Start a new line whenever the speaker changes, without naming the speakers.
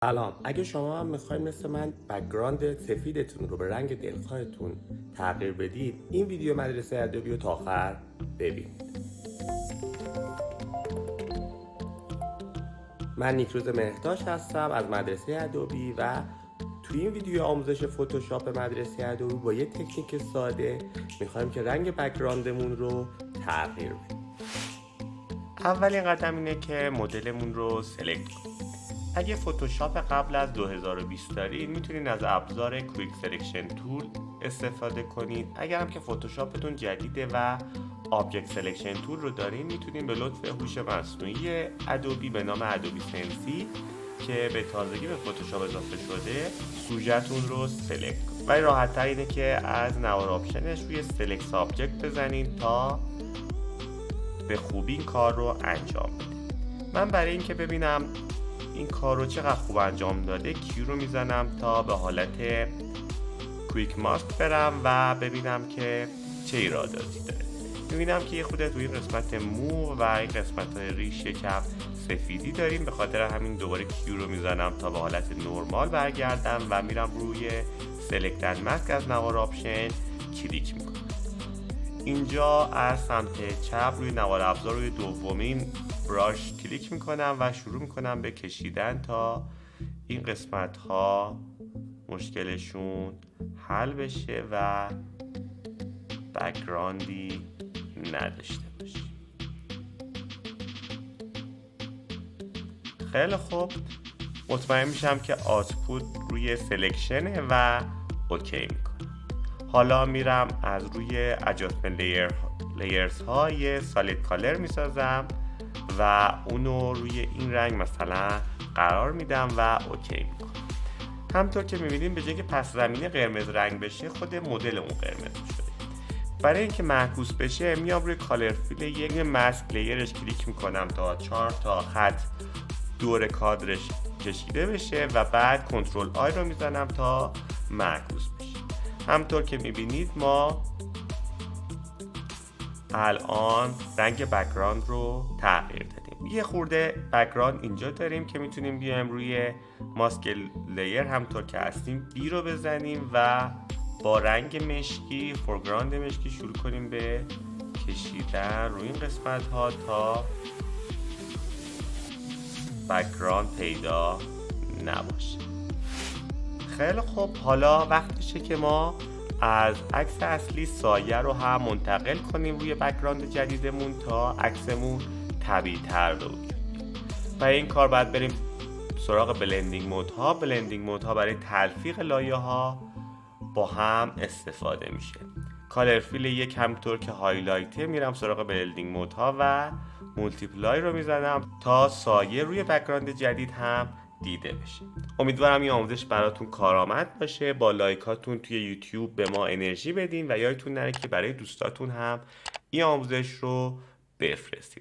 سلام. اگه شما هم میخواین مثل من بک‌گراند سفیدتون رو به رنگ دلخواهتون تغییر بدید، این ویدیو مدرسه ادوبی رو تا آخر ببینید. من نیکروز مهرداشت هستم از مدرسه ادوبی و توی این ویدیو آموزش فتوشاپ مدرسه ادوبی با یه تکنیک ساده میخوایم که رنگ بک‌گراندمون رو تغییر بدیم. اولین قدم اینه که مدلمون رو سلکت کنیم. اگه فتوشاپ قبل از 2020 دارید میتونید از ابزار کویک سلکشن تول استفاده کنید. اگر هم که فتوشاپتون جدیده و آبجکت سلکشن تول رو دارین میتونید به لطف هوش مصنوعی ادوبی به نام ادوبی سنسی که به تازگی به فتوشاپ اضافه شده سوژه‌تون رو سلکت کنید. ولی راحت تر اینه که از نوار آپشنش روی سلکت سابجکت بزنید تا به خوبی این کار رو انجام بدید. من برای اینکه ببینم این کار رو چقدر خوب انجام داده کیو رو میزنم تا به حالت کویک ماسک برم و ببینم که چه ایراداتی داره. میبینم که یه خود توی قسمت مو و این قسمت ریش یکم سفیدی داریم، به خاطر همین دوباره کیو رو میزنم تا به حالت نرمال برگردم و میرم روی سلکت ماسک از نوار آپشن کلیک میکنم. اینجا از سمت چپ روی نوار ابزار روی دومین براش کلیک میکنم و شروع میکنم به کشیدن تا این قسمت ها مشکلشون حل بشه و بک‌گراندی نداشته باشه. خیلی خوب، مطمئن میشم که آتپوت روی سلکشنه و اوکی میکنم. حالا میرم از روی ادجاستمنت لیرز ها یه سالید کالر میسازم و اونو روی این رنگ مثلا قرار میدم و اوکی میکنم. همطور که میبینیم به جای که پس زمینه قرمز رنگ بشه خود مدل اون قرمز شده. برای اینکه معکوس بشه میام روی کالر فیل یک ماسک لیرش کلیک میکنم تا 4 تا خط دور کادرش کشیده بشه و بعد کنترل آی رو میزنم تا معکوس بشه. همطور که میبینید ما الان رنگ بک‌گراند رو تغییر دادیم. یه خورده بک‌گراند اینجا داریم که میتونیم بیایم روی ماسک لیر همطور که هستیم بی رو بزنیم و با رنگ مشکی فورگراند مشکی شروع کنیم به کشیدن روی این قسمت ها تا بک‌گراند پیدا نباشه. خیلی خوب، حالا وقتشه که ما از عکس اصلی سایه رو هم منتقل کنیم روی بک‌گراند جدیدمون تا عکسمون طبیعی تر رو بگیره. برای این کار باید بریم سراغ بلندینگ مودها. بلندینگ مودها برای تلفیق لایه ها با هم استفاده میشه. کالر فیل یک همطور که هایلایته میرم سراغ بلندینگ مودها و مولتیپلای رو میزنم تا سایه روی بک‌گراند جدید هم دیده بشه. امیدوارم این آموزش براتون کارآمد باشه. با لایکاتون توی یوتیوب به ما انرژی بدین و یادتون نره که برای دوستاتون هم این آموزش رو بفرستید.